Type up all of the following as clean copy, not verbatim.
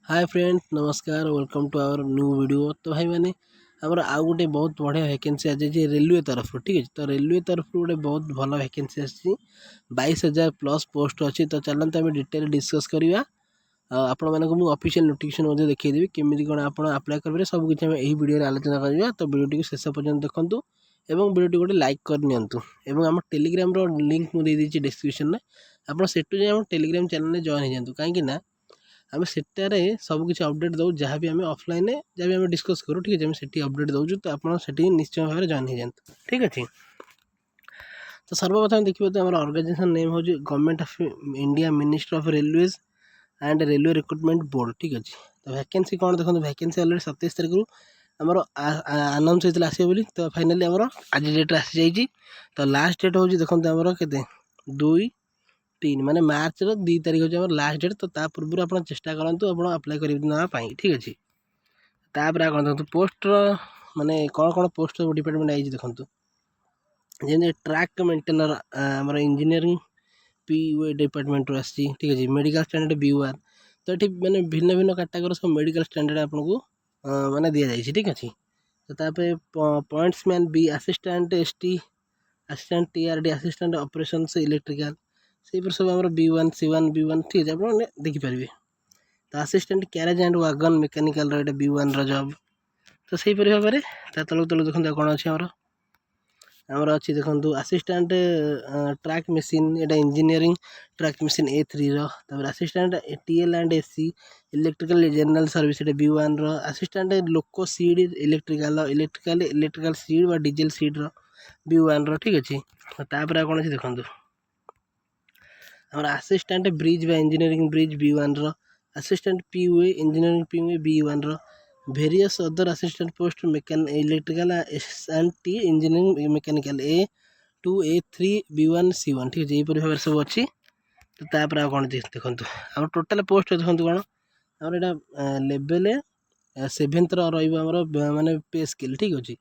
हाय friends, नमस्कार। Welcome to our new video. तो भाई मैंने आमर आउ गोटे बहुत बढ़िया वैकेंसी आज रेलवे तरफ ठीक है। तो रेलवे तरफ गोटे बहुत भल वैकेंसी आसी 22,000 प्लस पोस्ट अच्छी। तो चलते आम डिटेल डिस्कस करवा। आपण मानक मुझे ऑफिशियल नोटिफिकेशन देखिदेवी केमी कौन आप आप्लाय करेंगे सब किसी ये वीडियो आलोचना करवा। तो वीडियो शेष पर्यटन देखूँ और वीडियो गोटे लाइक करनी आम टेलीग्राम लिंक मुझे डिस्क्रिप्शन में आप टेलीग्राम चैनल जॉइन हो जातु कहीं आम सेटारे सबकि अपडेट दो जहाँ भी आम ऑफलाइन जहाँ भी आम डिस्कस करूँ ठीक है। से अपडेट दौर तो आप निश्चय भाव में जॉइन हो जातु ठीक अच्छे। तो सर्वप्रथम देखिए तो ऑर्गेनाइजेशन नेम हूँ government of India ministry of railways and railway recruitment board ठीक अच्छे। तो वैकेंसी कौन देखो वैकेंसी अलरेडी 27 तारीख रु आमर आनाउंस होता आसो बोली। तो फाइनाली आमर आज डेट्रे आसी जाइए। तो लास्ट डेट हूँ देखो आमर के 2-3 माने मार्च 2 तारीख हूँ लास्ट डेट। तो पूर्व आप चेष्टा करूँ आप अप्लाई करने ठीक अच्छे। तापर कौन देखो पोस्ट माने कौन कौन पोस्ट डिपार्टमेंट आई देखूँ जमी ट्रैक मेंटेनर आम इंजीनियरिंग पी डिपार्टमेंट आसी ठीक अच्छे। Medical standard B1। तो ये मैंने भिन्न भिन्न कैटेगरी सब मेडिकल स्टैंडर्ड आपको माने दि जाए ठीक अच्छे। तो तापर points man B assistant ST assistant TRD assistant operations electrical से सब आम B1 C1 B1 ठीक है आप देखिपारे। तो assistant carriage and wagon mechanical B1 job. तो सही भाव में तल तल देखो कौन अच्छे आमर अच्छी देखो असिस्टेंट ट्रैक मशीन ये engineering track machine A3 assistant TL and SC electrical general service B1 assistant loco seed electrical seed diesel seed B1 ठीक अच्छे। तापर कौन अच्छे देखो आम assistant bridge engineering bridge B1 assistant PUA engineering PUA B1 various other assistant post electrical ST engineering mechanical A2 A3 B1 C1 ठीक है। यहीपरि भाव सब अच्छी। तो तापर कौन देखो आम टोटाल पोस्ट देखो कौन आम यहाँ लेवल 7th रही माने पे स्केल ठीक अच्छे।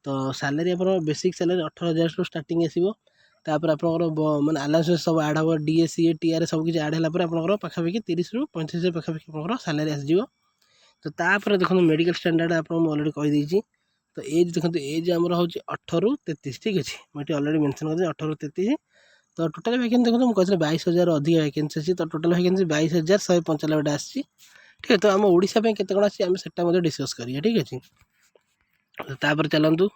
तो सैलरी आप बेसिक सैलरी 18,000 स्टार्टिंग आसो। तापर आप माने अलाउंस सब आड हम DA CA TR सब किसी आड है पाखापाखि 30 ରୁ 35,000 पाखापाखि सैलरी आसो। तो तापर देखो मेडिकल स्टैंडर्ड आप अलरेडी कहीदे। तो एज देखो एज आमर हूँ 18 ରୁ 33 ठीक अच्छे। मुझे अलरेडी मेंशन कर 18 ରୁ 33। तो टोटाल वैकेंसी देखो मुझे 22,000 अधिक वैकेंसी अच्छी। तो टोटाल वैकेंसी 22,195 आसी ठीक है। तो आम ओडिशा के कौन आम से डिस्कस करिए ठीक अच्छे। तापर चलतु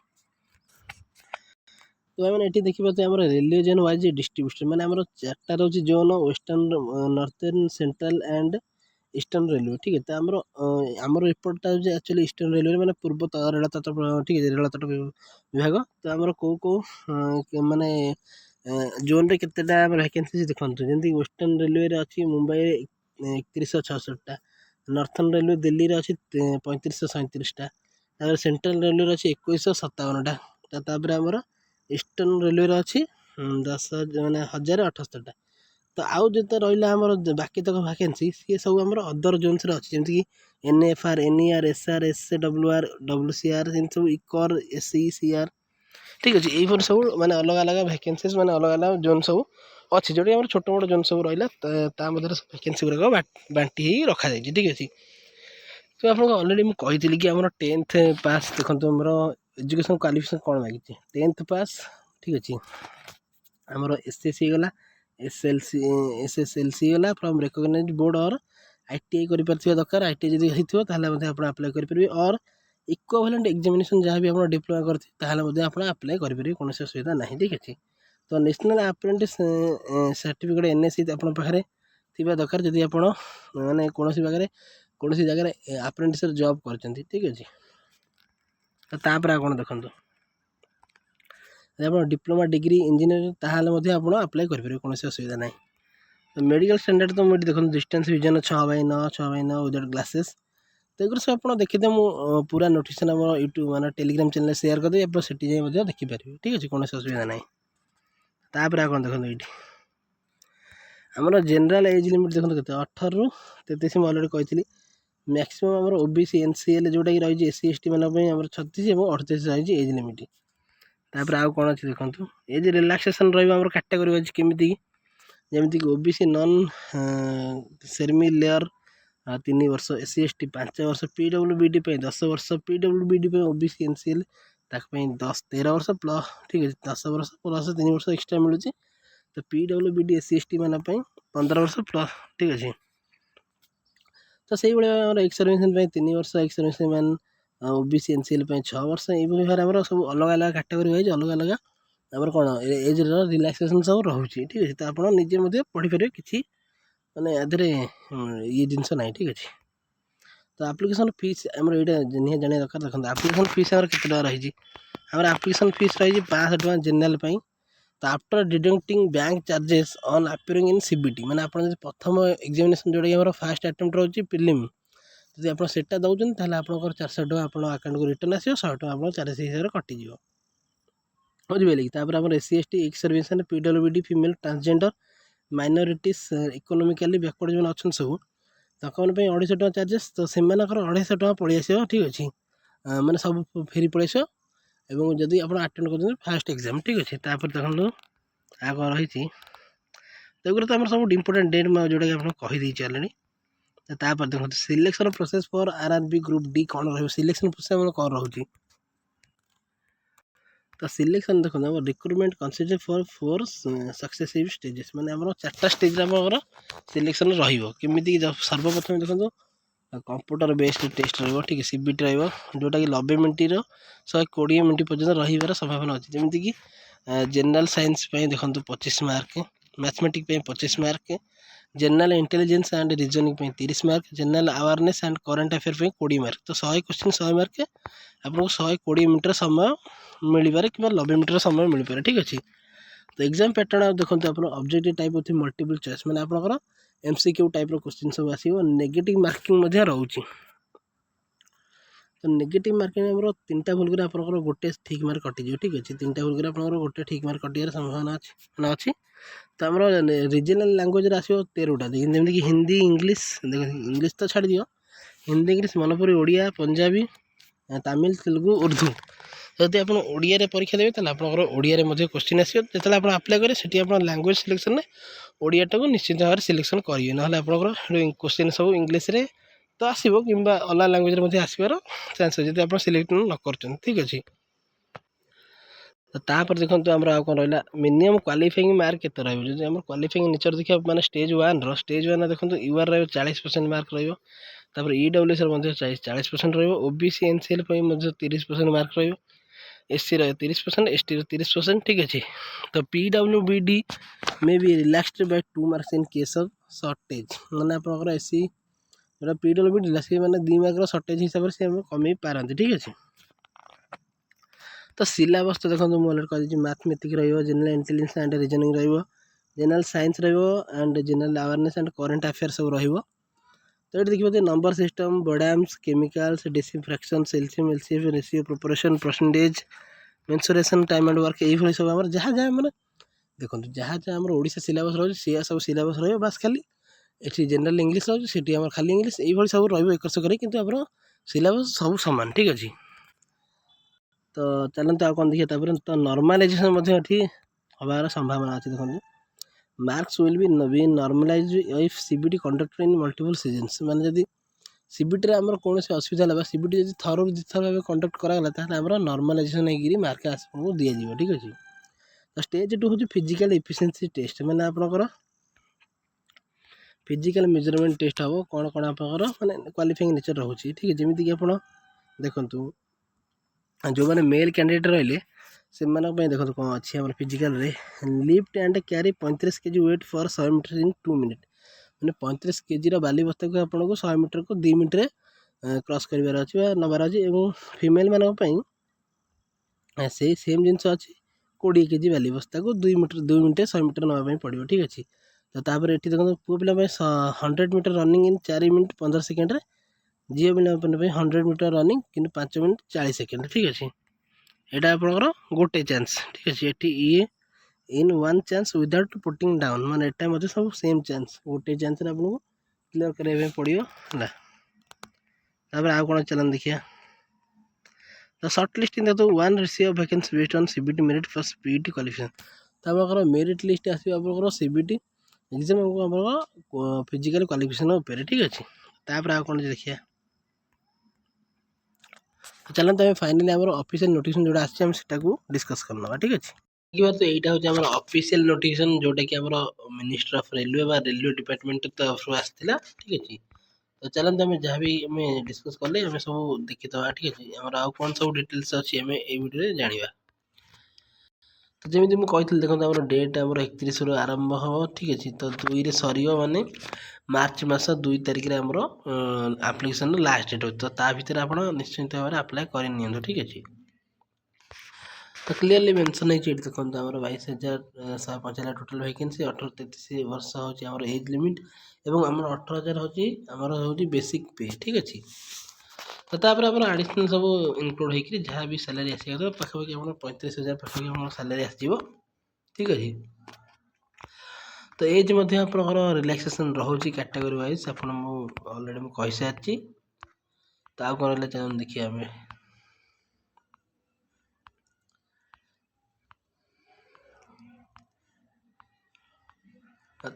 तो मैंने ये देखिए आम रेलवे जोन वाइज डिस्ट्रीब्यूशन मैंने आम 4टा रोचे zone western northern central and eastern railway ठीक है। तो आमर एपटा हूँ एक्चुअली ईस्टर्न रेलवे मैंने पूर्व रेल तट ठीक है रेल तट विभाग। तो आमर कौ माने जोन रे केतेटा वैकेंसी देखो जमी वेस्टर्न रेलवे अच्छी मुंबई 3166टा नॉर्थर्न रेलवे दिल्ली रे अच्छी 3537टा सेंट्रल रेलवे अच्छी 2157टा तापर आमर ईस्टर्न रेलवे अच्छी 10,000 माने 1078टा। तो आउ जो रहा आमर बाकी तक वैकेंसी सी सब आम अदर जोन्स अच्छी जमीक NFR NER SR SWR WCR सब इकर SE CR ठीक अच्छे। यही सब मैंने अलग अलग वैकेंसीज मैंने अलग अलग जोन सब अच्छी जोटी आम छोट मोट जोन सब रहा वैकेंसी गुड़ाक बांटी रखा जाए ठीक अच्छे। तो आपको अलरेडी मुझे कि आम 10th पास देखो आमर एजुकेशन क्वालिफिकेशन कौन मांगी 10th पास ठीक अच्छे। आमर SSC गला SSLC गला फ्रॉम रिकॉग्नाइज्ड बोर्ड और ITI कर दरकार ITI जब होता आप अप्लाई करेंगे और इक्विवेलेंट एग्जामिनेशन जहाँ भी आप डिप्लोमा करते आप अप्लाई करेंगे कौन असुविधा ना ठीक अच्छे। तो नेशनल अप्रेंटिस सर्टिफिकेट NSC आप दरकार जदि आप माने कौन जगह अप्रेंटिस जॉब कर ठीक अच्छे। तो तापर कौन देखो आप डिप्लोमा डिग्री इंजीनियरिंग ताल आप अप्लाई करेंगे कौन असुविधा ना। तो मेडिकल स्टैंडर्ड तो मुझे देखो डिस्टेंस विजन 6/9 6/9 विदाउट ग्लासेस। तो ये सब आप देखिए मुझे पूरा नोटिफिकेशन आम यूट्यूब माने टेलीग्राम चैनल शेयर करदेवी आप से देखिपारे ठीक अच्छे कौन असुविधा ना। तापर कौन देखो ये आमर जनरल एज लिमिट देखो के 18 ରୁ 33 मैं अलरेडी कही मैक्सिमम आम OBC NCL जोटा कि रही SC ST मान 36 और 38 रही एज लिमिट। तापर आउ कौन अच्छे देखो एज रिलैक्सेशन रहा कैटेगरी वाइज केमी जमीक OBC नॉन सेमी लेयर 3 ବର୍ଷ, SC ST 5 ବର୍ଷ, PWBD ପାଇଁ 10 ବର୍ଷ, PWBD ପାଇଁ OBC NCL ତାକୁ ପାଇଁ 13 ବର୍ଷ ପ୍ଲସ୍, ଠିକ୍ ଅଛି, 10 ବର୍ଷ ପ୍ଲସ୍ 3 ବର୍ଷ ଏକ୍ସଟ୍ରା ମିଳୁଛି। ତ PWBD SC ST ମାନଙ୍କ ପାଇଁ 15 ବର୍ଷ ପ୍ଲସ୍, ଠିକ୍ ଅଛି। ତ ସେଇଭଳିଆ ଆମର ଏକ୍ସ ସର୍ଭିସମ୍ୟାନ୍ ପାଇଁ 3 ବର୍ଷ, ଏକ୍ସ ସର୍ଭିସମ୍ୟାନ୍ OBC NCL ପାଇଁ 6 ବର୍ଷ, ଏଇଭଳି ଭାବରେ ଆମର ସବୁ ଅଲଗା ଅଲଗା କାଟାଗୋରୀ ୱାଇଜ୍ ଅଲଗା ଅଲଗା ଆମର କ'ଣ ଏଜ୍ର ରିଲାକ୍ସେସନ୍ ସବୁ ରହୁଛି, ଠିକ୍ ଅଛି। ତ ଆପଣ ନିଜେ ମଧ୍ୟ ପଢ଼ିପାରିବେ, କିଛି ମାନେ ୟା ଦେହରେ ଇଏ ଜିନିଷ ନାହିଁ, ଠିକ୍ ଅଛି। ତ ଆପ୍ଲିକେସନ୍ ଫିସ୍ ଆମର ଏଇଟା ନିହାତି ଜାଣିବା ଦରକାର। ଦେଖନ୍ତୁ ଆପ୍ଲିକେସନ୍ ଫିସ୍ ଆମର କେତେ ଟଙ୍କା ରହିଛି। ଆମର ଆପ୍ଲିକେସନ୍ ଫିସ୍ ରହିଛି 500 ଟଙ୍କା ଜେନେରାଲ୍ ପାଇଁ। ତ after deducting bank charges on appearing in CBT, ମାନେ ଆପଣ ଯଦି ପ୍ରଥମ ଏକ୍ଜାମିନେସନ୍ ଯେଉଁଟାକି ଆମର ଫାଷ୍ଟ ଆଟେମ୍ପ୍ଟ ରହୁଛି ପ୍ରିଲିମ୍, ଯଦି ଆପଣ ସେଟା ଦେଉଛନ୍ତି ତାହେଲେ ଆପଣଙ୍କର 400 ଟଙ୍କା ଆପଣଙ୍କ ଆକାଉଣ୍ଟକୁ ରିଟର୍ନ ଆସିବ, 100 ଟଙ୍କା ଆପଣଙ୍କ ଚାର୍ଜେସ୍ ହିସାବରେ କଟିଯିବ, ବୁଝିପାରିଲେ କି। ତାପରେ ଆମର SC ST ex serviceman, PWBD, female, transgender, minorities, economically backward ଯେଉଁମାନେ ଅଛନ୍ତି ସବୁ, ତାଙ୍କ ପାଇଁ 250 ଟଙ୍କା ଚାର୍ଜେସ୍। ତ ସେମାନଙ୍କର 250 ଟଙ୍କା ପଳେଇ ଆସିବ, ଠିକ୍ ଅଛି, ମାନେ ସବୁ ଫେରି ପଳେଇ ଆସିବ। ଏବଂ ଯଦି ଆପଣ ଆଟେଣ୍ଡ କରୁଛନ୍ତି ଫାଷ୍ଟ ଏକ୍ଜାମ୍, ଠିକ୍ ଅଛି। ତାପରେ ଦେଖନ୍ତୁ ଆଉ କ'ଣ ରହିଛି, ତ ଏଗୁলো ତ ଆମର ସବୁ ଇମ୍ପୋର୍ଟାଣ୍ଟ ଡେଟ୍ ଯେଉଁଟାକି ଆପଣଙ୍କୁ କହିଦେଇଛି ଅଲରେଡ଼ି। ତାପରେ ଦେଖନ୍ତୁ selection process for RRB group D କ'ଣ ରହିବ, ସିଲେକ୍ସନ୍ ପ୍ରୋସେସ୍ ଆମର କ'ଣ ରହୁଛି। ତ ସିଲେକ୍ସନ୍ ଦେଖନ୍ତୁ ଆମର ରିକ୍ରୁଟମେଣ୍ଟ କନସିଡର ଫର୍ 4 ସକ୍ସେସିଭ୍ ଷ୍ଟେଜେସ୍, ମାନେ ଆମର 4ଟା ଷ୍ଟେଜ୍ରେ ଆପଣଙ୍କର ସିଲେକ୍ସନ୍ ରହିବ। କେମିତିକି ସର୍ବପ୍ରଥମେ ଦେଖନ୍ତୁ କମ୍ପ୍ୟୁଟର ବେସ୍ଡ ଟେଷ୍ଟ ରହିବ, ଠିକ୍ ଅଛି, CBT ରହିବ, ଯେଉଁଟାକି 90 ମିନିଟ୍ର 120 ମିନିଟ୍ ପର୍ଯ୍ୟନ୍ତ ରହିବାର ସମ୍ଭାବନା ଅଛି। ଯେମିତିକି ଜେନେରାଲ୍ ସାଇନ୍ସ ପାଇଁ ଦେଖନ୍ତୁ 25 ମାର୍କ, ମ୍ୟାଥମେଟିକ୍ସ ପାଇଁ 25 mark, general intelligence and reasoning ପାଇଁ 30 mark, general awareness and current affair ପାଇଁ 20 ମାର୍କ। ତ 100 କ୍ୱେଶ୍ଚିନ୍ 100 ମାର୍କ, ଆପଣଙ୍କୁ 120 ମିନିଟ୍ର ସମୟ ମିଳିପାରେ କିମ୍ବା 90 ମିନିଟ୍ର ସମୟ ମିଳିପାରେ, ଠିକ୍ ଅଛି। ତ ଏକ୍ଜାମ୍ ପ୍ୟାଟର୍ନ ଆଉ ଦେଖନ୍ତୁ ଆପଣ ଅବଜେକ୍ଟିଭ୍ ଟାଇପ୍ ଅଛି ମଲ୍ଟିପଲ୍ ଚଏସ୍, ମାନେ ଆପଣଙ୍କର MCQ ଟାଇପ୍ର କ୍ୱେଶ୍ଚିନ୍ ସବୁ ଆସିବ। ନେଗେଟିଭ୍ ମାର୍କିଂ ମଧ୍ୟ ରହୁଛି। ତ ନେଗେଟିଭ୍ ମାର୍କିଂ ଆମର 3ଟା ଭୁଲ୍ କରି ଆପଣଙ୍କର ଗୋଟେ ଠିକ୍ ମାର୍କ କଟିଯିବ, ଠିକ୍ ଅଛି। 3ଟା ଭୁଲ୍ କରି ଆପଣଙ୍କର ଗୋଟେ ଠିକ୍ ମାର୍କ କଟିବାର ସମ୍ଭାବନା ଅଛି। ତ ଆମର ରିଜନାଲ୍ ଲାଙ୍ଗୁଏଜ୍ରେ ଆସିବ 13ଟା, ଯେମିତିକି ହିନ୍ଦୀ, ଇଂଲିଶ, ଦେଖନ୍ତୁ ଇଂଲିଶ ତ ଛାଡ଼ିଦିଅ, ହିନ୍ଦୀ, ଇଂଲିଶ, ମନେପରି ଓଡ଼ିଆ, ପଞ୍ଜାବୀ, ତାମିଲ, ତେଲୁଗୁ, ଉର୍ଦ୍ଦୁ। ଯଦି ଆପଣ ଓଡ଼ିଆରେ ପରୀକ୍ଷା ଦେବେ ତାହେଲେ ଆପଣଙ୍କର ଓଡ଼ିଆରେ ମଧ୍ୟ କ୍ୱେଶ୍ଚିନ୍ ଆସିବ। ଯେତେବେଳେ ଆପଣ ଆପ୍ଲାଏ କରିବେ ସେଠି ଆପଣ ଲାଙ୍ଗୁଏଜ୍ ସିଲେକ୍ସନ୍ରେ ଓଡ଼ିଆଟାକୁ ନିଶ୍ଚିତ ଭାବରେ ସିଲେକ୍ସନ୍ କରିବେ, ନହେଲେ ଆପଣଙ୍କର କ୍ୱେଶ୍ଚିନ୍ ସବୁ ଇଂଲିଶରେ ତ ଆସିବ କିମ୍ବା ଅଲଗା ଲାଙ୍ଗୁଏଜ୍ରେ ମଧ୍ୟ ଆସିବାର ଚାନ୍ସ ଅଛି ଯଦି ଆପଣ ସିଲେକ୍ଟ ନ କରୁଛନ୍ତି, ଠିକ୍ ଅଛି। ତାପରେ ଦେଖନ୍ତୁ ଆମର ଆଉ କ'ଣ ରହିଲା, ମିନିମମ୍ କ୍ୱାଲିଫାଇଂ ମାର୍କ କେତେ ରହିବ। ଯଦି ଆମର କ୍ୱାଲିଫାଇଂ ନେଚର୍ ଦେଖିବା, ମାନେ ଷ୍ଟେଜ୍ 1ରେ ଦେଖନ୍ତୁ UR ରହିବ 40% ମାର୍କ ରହିବ। ତାପରେ EWSର ମଧ୍ୟ 40% ରହିବ। OBC NCL ପାଇଁ ମଧ୍ୟ 30% ମାର୍କ ରହିବ। SC ରହିବ 30%, STର 30%, ଠିକ୍ ଅଛି। ତ PWBD may be relaxed by 2 marks in case of shortage, ମାନେ ଆପଣଙ୍କର SC ଯେଉଁଟା PWBD ଥିଲା ସେ ମାନେ 2 ମାର୍କର ସର୍ଟେଜ୍ ହିସାବରେ ସେ କମେଇ ପାରନ୍ତି, ଠିକ୍ ଅଛି। ତ ସିଲାବସ୍ ତ ଦେଖନ୍ତୁ ମୁଁ ଅଲରେଡ଼ି କହିଦେଇଛି, ମ୍ୟାଥମେଟିକ୍ସ ରହିବ, ଜେନେରାଲ୍ ଇଣ୍ଟେଲିଜେନ୍ସ ଆଣ୍ଡ ରିଜନିଂ ରହିବ, ଜେନେରାଲ୍ ସାଇନ୍ସ ରହିବ, and general awareness and current affair ସବୁ ରହିବ। ତ ଏଠି ଦେଖିବ ଯେ ନମ୍ବର ସିଷ୍ଟମ୍, ବଡାମ୍ସ, କେମିକାଲ୍ସ, disinfection, Celsius, LCF, ratio, proportion, percentage, mensuration, time and work, ଏଇଭଳି ସବୁ ଆମର ଯାହା ମାନେ ଦେଖନ୍ତୁ ଯାହା ଆମର ଓଡ଼ିଶା ସିଲାବସ୍ ରହୁଛି ସେଇଆ ସବୁ ସିଲାବସ୍ ରହିବ। ବାସ୍ ଖାଲି ଏଠି ଜେନେରାଲ୍ ଇଂଲିଶ ରହୁଛି, ସେଠି ଆମର ଖାଲି ଇଂଲିଶ, ଏଇଭଳି ସବୁ ରହିବ ଏକର କରି, କିନ୍ତୁ ଆମର ସିଲାବସ୍ ସବୁ ସମାନ, ଠିକ୍ ଅଛି। ତ ଚାଲନ୍ତୁ ଆଉ କ'ଣ ଦେଖିବା। ତାପରେ ତ ନର୍ମାଲାଇଜେସନ୍ ମଧ୍ୟ ଏଠି ହେବାର ସମ୍ଭାବନା ଅଛି। ଦେଖନ୍ତୁ marks will be normalize if CBT conducted in multiple seasons, ମାନେ ଯଦି CBTରେ ଆମର କୌଣସି ଅସୁବିଧା ହେଲା ବା CBT ଯଦି ଥରରୁ 2 ଥର ଭାବେ କଣ୍ଡକ୍ଟ କରାଗଲା ତାହେଲେ ଆମର ନର୍ମାଲାଇଜେସନ୍ ହେଇକିରି ମାର୍କ ଆପଣଙ୍କୁ ଦିଆଯିବ, ଠିକ୍ ଅଛି। ତ ଷ୍ଟେଜ୍ 2 ହେଉଛି ଫିଜିକାଲ୍ ଏଫିସିଏନ୍ସି ଟେଷ୍ଟ, ମାନେ ଆପଣଙ୍କର ଫିଜିକାଲ୍ ମେଜରମେଣ୍ଟ ଟେଷ୍ଟ ହେବ। କ'ଣ ଆପଣଙ୍କର ମାନେ କ୍ୱାଲିଫାଇଂ ନେଚର୍ ରହୁଛି, ଠିକ୍ ଅଛି। ଯେମିତିକି ଆପଣ ଦେଖନ୍ତୁ ଯେଉଁମାନେ ମେଲ୍ କ୍ୟାଣ୍ଡିଡେଟ୍ ରହିଲେ ସେମାନଙ୍କ ପାଇଁ ଦେଖନ୍ତୁ କ'ଣ ଅଛି ଆମର ଫିଜିକାଲ୍ରେ, lift and carry 35 kg weight for 100 metre in 2 minute, ମାନେ 35 kgର ବାଲି ବସ୍ତାକୁ ଆପଣଙ୍କୁ 100 ମିଟରକୁ 2 ମିନିଟ୍ରେ କ୍ରସ୍ କରିବାର ଅଛି ବା ନେବାର ଅଛି। ଏବଂ ଫିମେଲ୍ମାନଙ୍କ ପାଇଁ ସେଇ ସେମ୍ ଜିନିଷ ଅଛି, 20 kg ବାଲି ବସ୍ତାକୁ 2 ମିନିଟ୍ରେ 100 ମିଟର ନେବା ପାଇଁ ପଡ଼ିବ, ଠିକ୍ ଅଛି। ତ ତାପରେ ଏଠି ଦେଖନ୍ତୁ ପୁଅ ପିଲା ପାଇଁ 100 ମିଟର ରନିଂ ଇନ୍ 4 ମିନିଟ୍ 15 ସେକେଣ୍ଡରେ, ଝିଅ ପିଲାଙ୍କ ପାଇଁ 100 ମିଟର ରନିଂ କିନ୍ତୁ 5 ମିନିଟ୍ 40 ସେକେଣ୍ଡ, ଠିକ୍ ଅଛି। ଏଇଟା ଆପଣଙ୍କର ଗୋଟେ ଚାନ୍ସ, ଠିକ୍ ଅଛି। ଏଠି in 1 chance without putting down, ମାନେ ଏଟା ମଧ୍ୟ ସବୁ ସେମ୍ ଚାନ୍ସ, ଗୋଟେ ଚାନ୍ସରେ ଆପଣଙ୍କୁ କ୍ଲିୟର କରିବା ପାଇଁ ପଡ଼ିବ ହେଲା। ତାପରେ ଆଉ କ'ଣ ଚାଲନ୍ତୁ ଦେଖିବା। ତ ସର୍ଟ ଲିଷ୍ଟିଂ ଦେଖନ୍ତୁ 1 ratio of vacancy based on CBT merit for PET qualification. ତ ଆପଣଙ୍କର ମେରିଟ୍ ଲିଷ୍ଟ ଆସିବ ଆପଣଙ୍କର CBT ଏକ୍ଜାମ୍ ଆପଣଙ୍କର ଫିଜିକାଲ୍ କ୍ୱାଲିଫିକେସନ୍ ଉପରେ, ଠିକ୍ ଅଛି। तापर आ कौन देखिए चलते आम फाइनाली आम ऑफिशियल नोटिफिकेशन जोड़ा आसको डिस्कस करना ठीक अच्छे तो यहाँ हूँ आम ऑफिशियल नोटिफिकेशन जोटा कि मिनिस्टर ऑफ रेलवे बा रेलवे डिपार्टमेंट तरफ आसाला ठीक अच्छे तो चलते आम जहाँ भी आम डिस्कस कले आम सब देखीदे ठीक अच्छे आम आउ कौन सब डिटेल्स अच्छी आम वीडियो जाना तो जमी मुझे देखो आम डेट आम 31 आरंभ हम ठीक अच्छे तो 2 सर माने मार्च मस 2 तारिख आम आप्लिकेसन लास्ट डेट हो तो ता भर आप निश्चिंत भाव में आप्लाय कर ठीक अच्छे तो क्लीयरली मेंशन है देखो आम 22,145 टोटल वैकेंसी 18-33 वर्ष हूँ एज लिमिट एवं आम 18,000 हूँ बेसिक पे ठीक अच्छे तो तापर आप आडिशनल सब इनक्लूड होकर जहाँ भी सैलरी आसा पाखापाखि 35,000 पाखापाखि सैलरी आसो ठीक अच्छे तो एज रिलैक्सेशन रोचे कैटेगरी वाइज आप ऑलरेडी कही सारी तो आउ कौन चल देखिए आम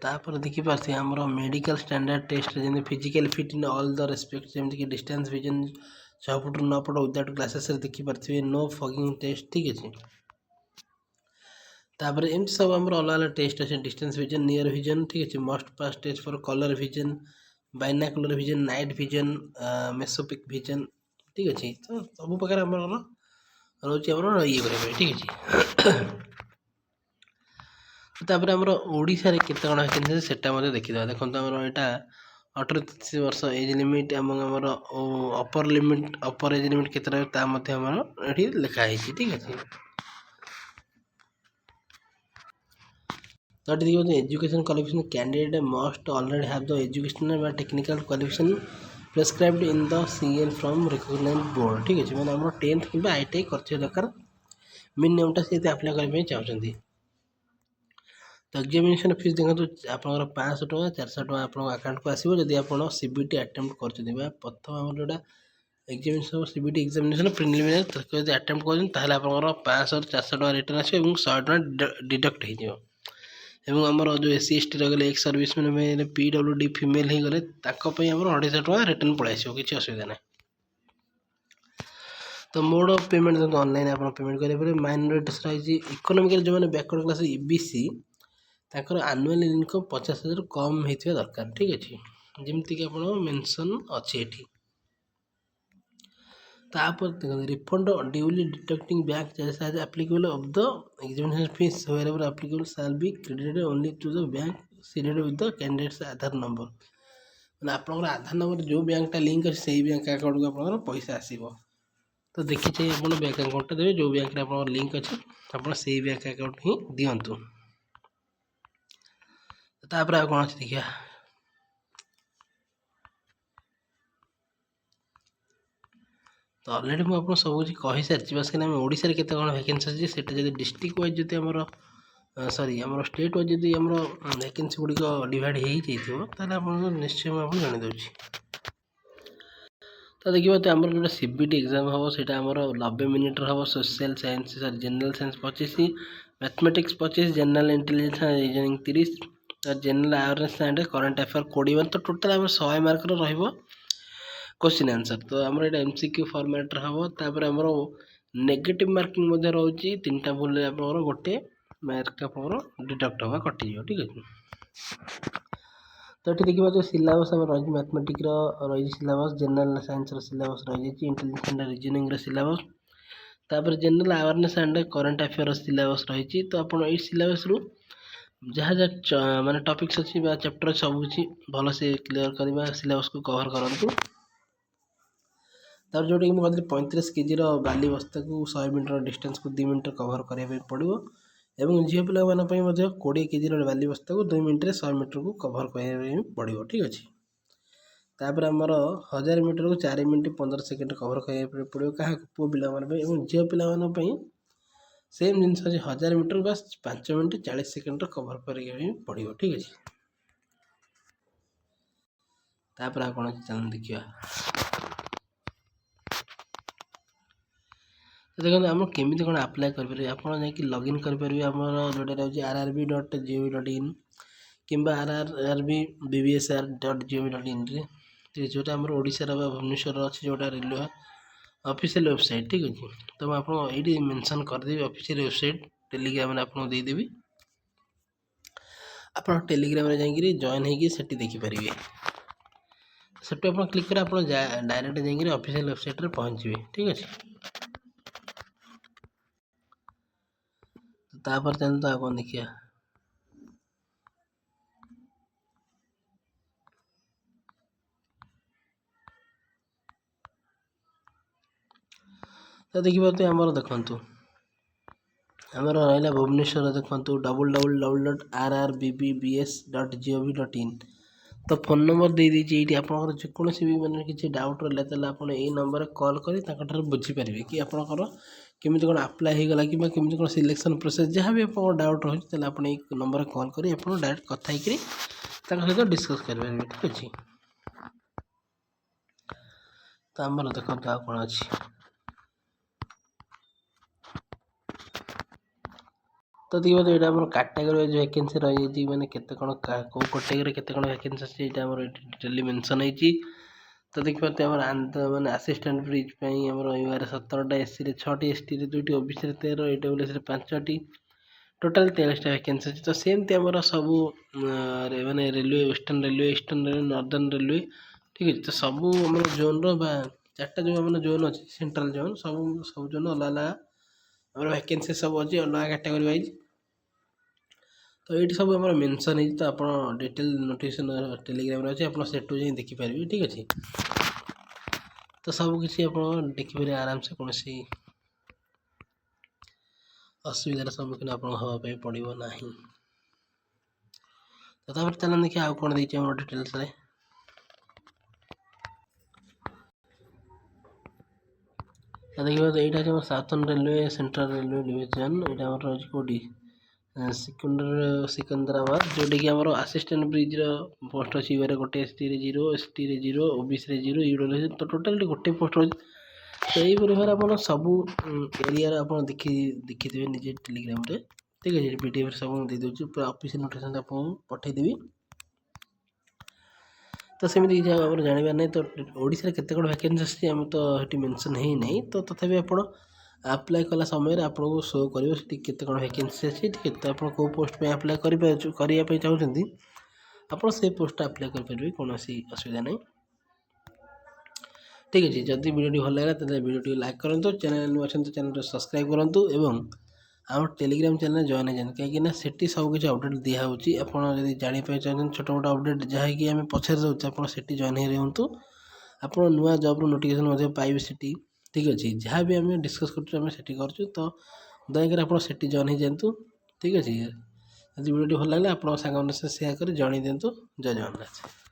तापर देखिए आम मेडिकल स्टैंडर्ड टेस्ट जमी physical fit in all the respect जमीक distance vision 6 foot 9 foot without glasses देखिए नो फगिंग टेस्ट ठीक अच्छे तापर एमती सब आम अलग अलग टेस्ट अच्छे डिस्टेंस विजन नियर विजन ठीक अच्छे must pass test for colour vision binocular vision night vision mesopic vision ठीक अच्छे तो सब प्रकार आम रोचे ये ठीक अच्छे तापर आम ओडिशा रे केते कण वैकेंसी सेटा मते देखिदबा देखो आमर एटा 18-33 वर्ष एज लिमिट आमर upper limit upper age limit केते रहे ता मते आमर एठी लिखा है ठीक अच्छे तो देखिए education qualification candidate must already have the educational बा technical qualification prescribed in the C L from recognised board ठीक अच्छे मैंने आम 10th कि ITI कर दरकार मिनिममटा से आप्लाय करने चाहते तो एग्जामिनेशन फीस देखो आप 500 टका 400 टका आप अकाउंट को आसो जब आप सीबीटी अटेम्प्ट कर प्रथम आम जोटा examination CBT examination preliminary attempt कर आप 500 400 टका रिटर्न आसो 100 टका डिडक्ट हो आमर जो SC ST रही एक्स सर्विस मैंने PWD फिमेल हो गले 250 टका रिटर्न पलि आसो किसी असुविधा ना तो मोड ऑफ पेमेंट देखो ऑनलाइन आप पेमेंट करेंगे माइनॉरिटीज रही इकोनॉमिकल जो मैंने बैकवर्ड क्लास EBC ताकर आनुअल इनकम 50,000 कम होता दरकार ठीक अच्छे जमीक आप मेंशन अच्छे ये तापर देखो refund duly deducting bank charges as applicable of the examination fees wherever applicable shall be credited only to the bank seeded with the candidates Aadhaar number मैंने आप आधार नंबर जो बैंकटा लिंक अच्छे से बैंक अकाउंट को आप पैसा आसो तो देखी चाहिए आप बैंक अकाउंट देवे जो बैंक आप लिंक अच्छे आप बैंक अकाउंट ही दिंतु तापर आ कौन अच्छे देखिए तो ऑलरेडी मुझे सब कुछ कही सारी बस कि ओडिशा केते कौन वैकेंसी अच्छे से जब डिस्ट्रिक्ट वाइज जब आम सॉरी आम स्टेट वाइज जब आम वैकेंसी गुड़िक डिवाइड हो निश्चय मुझे जनईदे तो देखिए तो आम जो सीबीटी एग्जाम हम से 90 मिनिट हम social science sorry general science 25 mathematics 25 general intelligence reasoning 30 general awareness and current affair 20 तो टोटाल आम 100 मार्क क्वेश्चन आंसर तो आम ये MCQ फॉर्मेट हम तापर आम नेगेटिव मार्किंग रोचे 3टा भूल आप गोटे मार्क आप डिडक्ट हवा कटिज ठीक अच्छे तो ये देखिए जो सिलेबस आम रही मैथमेटिक्स रही सिलेबस जनरल साइंस सिलेबस रही इंटेलिजेंस एंड रीजनिंग सिलेबस तापर general awareness and current affair syllabus रही तो आप सिलेबस रु जहाँ जहाँ माने टॉपिक्स अच्छी चैप्टर सब किसी भल से क्लीयर करवा सिलेबस को कवर करूँ तार जोटा कि मुझे 35 केजी बाली बस्ता को 100 मीटर डिस्टेंस को 2 मिनट कवर करने पड़ो एवं झील पिला 20 केजी बाली बस्ता को 2 मिनट 100 मीटर को कवर करने पड़ो ठीक अच्छे तापर आमर 1000 मीटर को 4 मिनट 15 सेकेंड कवर करने पड़ो क्या पुओ पिला झील पिला सेम जिन 1000 मीटर बस 5 मिनट 40 सेकेंड कवर करने पड़ो ठीक अच्छे तापर आ कौन चल देखिए देखो आम केमी कौन आप्लाय करेंगे आप लॉगिन करेंगे आम जोटा रही rrb.gov.in कि rrbbbsr.gov.in जोटा आम ओडार भुवनेश्वर अच्छे जोटा रेलवे ऑफिशियल वेबसाइट ठीक अच्छे। तो मुझे ये मेंशन करदेवी ऑफिशियल वेबसाइट टेलीग्राम में आपको देदेवी। आप टेलीग्राम जाकि जॉइन होगी देखिपारे सेटू आप क्लिक कर डायरेक्ट जाकि ऑफिशियल वेबसाइट रे पहुँचे ठीक अच्छे। तापर चलते तो कौन देखिए तो देखिए आमर देखु आमर रहा भुवनेश्वर देखु www.rrbbs.gov.in तो फोन नंबर दे दीजिए ये आप जेकोसी भी मैंने किसी डाउट रहा आप नंबर कॉल कर बुझीपारे कि आपंकर केमी कौन आप्लाय होगा कि केमी कौन सिलेक्शन प्रोसेस जहाँ भी आप डाउट रही आप नंबर कॉल कर डायरेक्ट कथा सहित डिस्कस करेंगे ठीक अच्छे। तो आमर देखो आ कौन अच्छी तो देखिए तो यहाँ कैटेगरी वाइज वैकेंसी रही मैंने केते कौन कौ कैटेगरी केते कौन वैकेंसी अच्छी डिटेली मेंशन होती। तो देखिए मैंने असिस्टेंट ब्रिज रही 17टा एससी 6टी एसटी 2टी ओबीसी 13 ईडब्ल्यूएस 5टी टोटाल 43टा वैकेंसी अच्छी। तो सेमती आम सब मैंने railway western railway eastern railway northern railway ठीक है। तो सब आम जोन चार्टा जो आम जोन अच्छे सेंट्रल जोन सब सब जोन अलग अलग आम वैकेंसी सब अच्छी अलग कैटेगरी वाइज। तो ये सब आम मेंशन है तो आप डिटेल नोटिफिकेशन टेलीग्राम अच्छे आप सेठू जाए देखिपारे ठीक अच्छे। तो सब किसी आप देखिपारे आराम से कौन सी असुविधार सम्मुखीन आप हाँपाई पड़ो ना। तो चलन देखिए आउ कौन देखिए डिटेल्स रे देखिए तो यहाँ southern railway central railway division यहाँ रही कौटी सिकंदराबाद जोटा कि आम असिस्टेंट ब्रिज पोस्ट अच्छी गोटे S T 0 S T 0 OBC 0 EWS तो टोटाल गोटे पोस्ट रही। तो यही भाव आप सबू एरिया आप देखिए निजे टेलीग्राम रे ठीक है पीडीएफ सब दे दूँ पूरा ऑफिशियल नोटिफिकेशन आपको पठेदेवी। तो सेमती किसी आप जानवर नहीं तो ओडिशा केते कौन वैकेंसी आम तो ये मेंशन है नहीं तो तथापि आप अप्लाई कला समय आपको शो कर केते कौन वैकेंसी अच्छी ठीक है। तो आप कौ पोस्ट पे अप्लाई करने चाहते आप से पोस्ट अप्लाई करेंगे कौन असुविधा नहीं ठीक है। जदि वीडियो भल लगा तो वीडियो लाइक करूँ चैनल नुआ तो चैनल सब्सक्राइब करूँ एवं आम टेलीग्राम चैनल जॉइन हो कहीं सेठी सब किसी अपडेट दिखाई आपड़ जापाई चाहिए छोट मोट अपडेट जहाँकि आम पछे रोचे आप जॉइन हो रुँतु आप नुआ जॉब नोटिफिकेशन पाइबे सेठी ठीक अच्छे। जहाँ भी आम डिस्कस कर तो दयाकोरी आप जॉइन हो जातु ठीक अच्छे। यदि वीडियो भल लगे आप सांग सेयार कर जन दिंतु। जय जगन्नाथ।